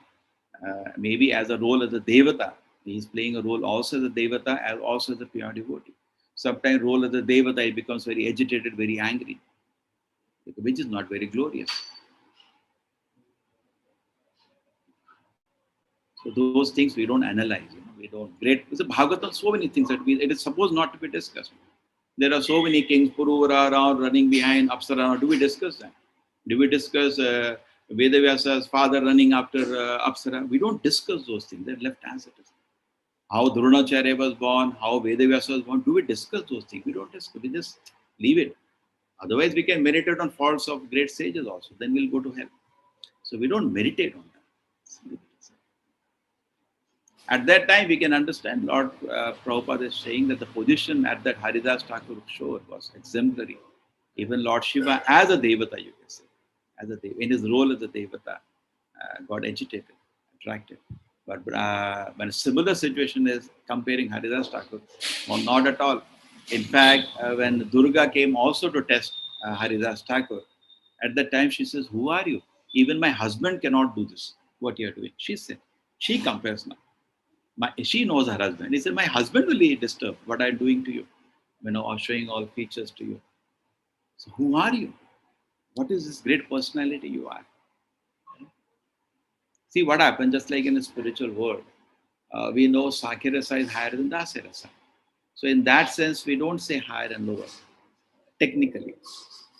maybe as a role as a Devata, he is playing a role also as a Devata, as also as a pure devotee. Sometimes role as a Devata, he becomes very agitated, very angry, which is not very glorious. So those things we don't analyze. We don't. Great. It's a Bhagavatam. So many things that it is supposed not to be discussed. There are so many kings, Puruvara around running behind Apsara. Do we discuss that? Do we discuss Vedavyasa's father running after Apsara? We don't discuss those things. They're left as it is. How Dronacharya was born, how Vedavyasa was born. Do we discuss those things? We don't discuss. We just leave it. Otherwise, we can meditate on faults of great sages also. Then we'll go to hell. So we don't meditate on that. At that time, we can understand Lord Prabhupada is saying that the position at that Haridas Thakur shore was exemplary. Even Lord Shiva, as a Devata, you can say, as a Devata, in his role as a Devata, got agitated, attracted. But when a similar situation is comparing Haridas Thakur, well, not at all. In fact, when Durga came also to test Haridas Thakur, at that time she says, "Who are you? Even my husband cannot do this, what you are doing." She said, she compares now. She knows her husband. He said, "My husband will be disturbed what I'm doing to you, or showing all features to you. So who are you? What is this great personality you are?" See what happened, just like in the spiritual world. We know Sakhya-rasa is higher than Dasya-rasa. So in that sense, we don't say higher and lower, technically.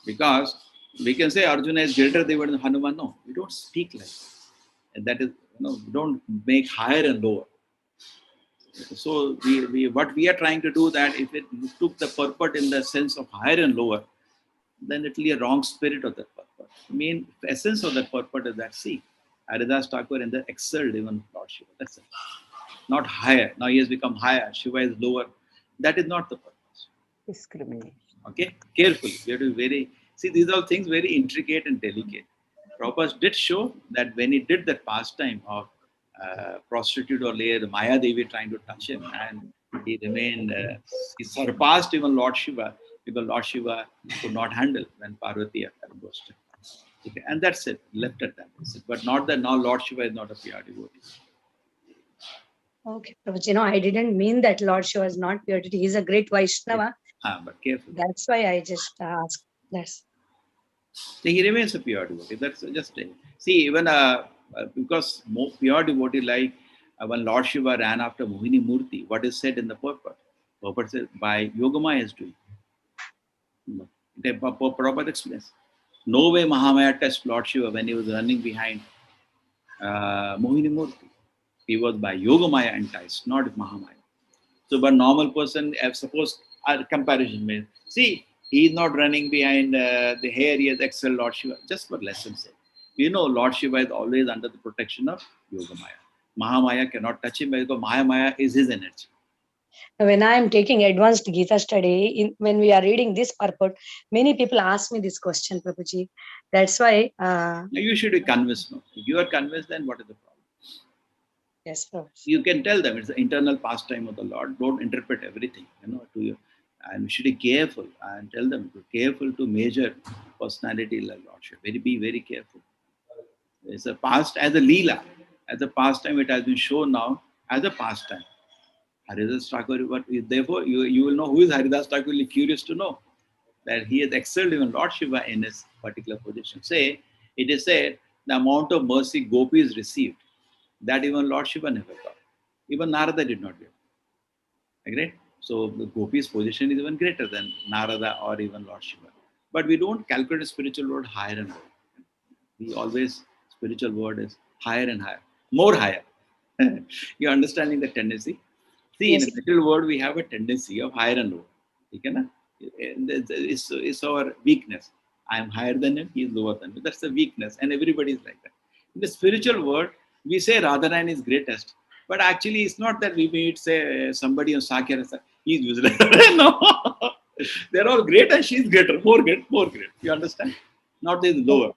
Because we can say Arjuna is greater than Hanuman. No, we don't speak like that. And that is, we don't make higher and lower. So what we are trying to do that if it took the purport in the sense of higher and lower, then it will be a wrong spirit of that purport. The main essence of that purport is that, see, Haridas Thakur and the excelled even Lord Shiva. That's it. Not higher. Now he has become higher. Shiva is lower. That is not the purpose. Discrimination. Okay? Carefully. We have to see, these are things very intricate and delicate. Prabhupada did show that when he did that pastime of prostitute or layer, Maya Devi trying to touch him, and he remained, he surpassed even Lord Shiva, because Lord Shiva could not handle when Parvati approached him. Okay, and that's it, left at that. But not that now Lord Shiva is not a pure devotee. Okay, Prabhuji, I didn't mean that Lord Shiva is not pure devotee. He's a great Vaishnava. But careful. That's why I just asked. That's. So he remains a pure devotee. That's just it. See, even because more pure devotee, like when Lord Shiva ran after Mohini Murti, what is said in the purport? Purport says, by Yogamaya is doing. Prabhupada explains. No way Mahamaya touched Lord Shiva when he was running behind Mohini Murti. He was by Yogamaya enticed, not Mahamaya. So, but normal person, suppose comparison means, see, he is not running behind the hair, he has excelled Lord Shiva, just for lesson's sake. Lord Shiva is always under the protection of Yogamaya. Mahamaya cannot touch him because Mahamaya is his energy. When I am taking advanced Gita study, when we are reading this purport, many people ask me this question, Prabhuji. That's why. You should be convinced. No? If you are convinced, then what is the problem? Yes, Prabhuji. You can tell them it's the internal pastime of the Lord. Don't interpret everything, to you. And we should be careful and tell them to be careful to measure personality like Lord Shiva. Be very careful. It's a past as a Leela. As a pastime, it has been shown now as a pastime. Haridas Thakur, therefore, you will know who is Haridas Thakur. You're curious to know that he has excelled even Lord Shiva in his particular position. Say, it is said, the amount of mercy gopis received, that even Lord Shiva never got. Even Narada did not get. Agreed? So the gopis' position is even greater than Narada or even Lord Shiva. But we don't calculate a spiritual world higher and higher. We always, spiritual world is higher and higher, more higher. You're understanding the tendency? See, yes. In the material world, we have a tendency of higher and lower. It's our weakness. I am higher than him, he is lower than me. That's the weakness, and everybody is like that. In the spiritual world, we say Radharani is greatest, but actually it's not that we meet, say, somebody on Sakhya-rasa, he is useless. No, they're all great and she is greater, more great. You understand? Not this lower.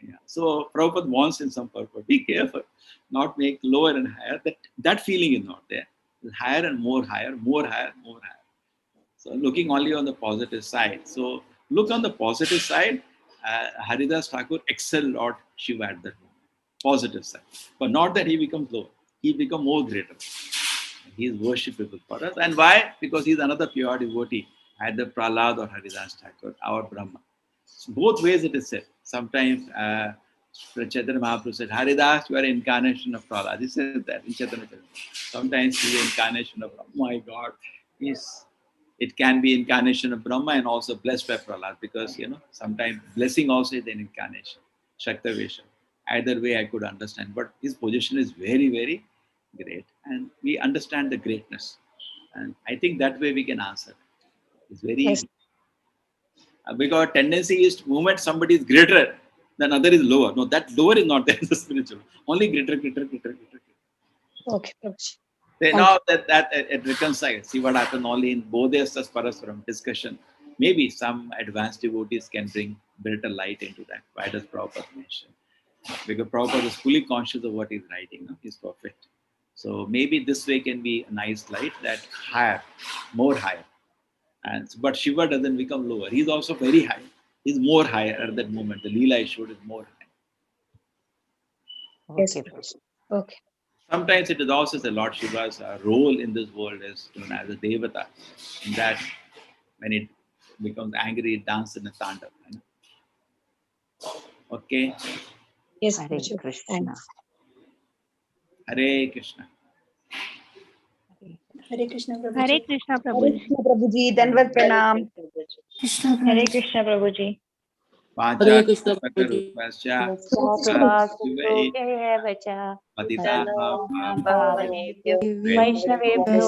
Yeah. So Prabhupada wants in some purpose, be careful, not make lower and higher. That feeling is not there. Higher and more higher, more higher, more higher. So looking only on the positive side. So look on the positive side. Haridas Thakur excelled Lord Shiva at that moment. Positive side. But not that he becomes lower. He becomes more greater. He is worshipable for us. And why? Because he is another pure devotee. Either Prahlad or Haridas Thakur, our Brahma. So both ways it is said. Sometimes Chaitanya Mahaprabhu said, Haridas, you are incarnation of Prahlad. He says that in Chaitanya Charitamrita. Sometimes he is incarnation of Brahma. Oh my God, it can be incarnation of Brahma and also blessed by Prahlad, because sometimes blessing also is an incarnation, Shaktavesha. Either way I could understand, but his position is very, very great, and we understand the greatness, and I think that way we can answer. It's very easy. Because tendency is to moment somebody is greater, then other is lower. No, that lower is not there in the spiritual. Only greater. Okay, Prabhuji. They know that it reconciles. See what happened only in Bodhestas Paraswaram discussion. Maybe some advanced devotees can bring greater light into that. Why does Prabhupada mention? Because Prabhupada is fully conscious of what he's writing. No? He's perfect. So maybe this way can be a nice light that higher, more higher. But Shiva doesn't become lower. He's also very high. He's more higher at that moment. The Leela I showed is more high. Yes. Okay. Sometimes it is also the Lord Shiva's role in this world is as a Devata. In that, when it becomes angry, it dances in a tandava. Okay? Yes, Hare Prabhuji. Krishna. Thanks. Hare Krishna. Hare Krishna, Hare Prabhuji. Krishna Hare Prabhuji. Krishna Prabhuji, Danvat Pranam. Hare Krishna Prabhuji. Hare Krishna Prabhuji. Swastika patitānaṁ pavanebhyo Vaishnavebhyo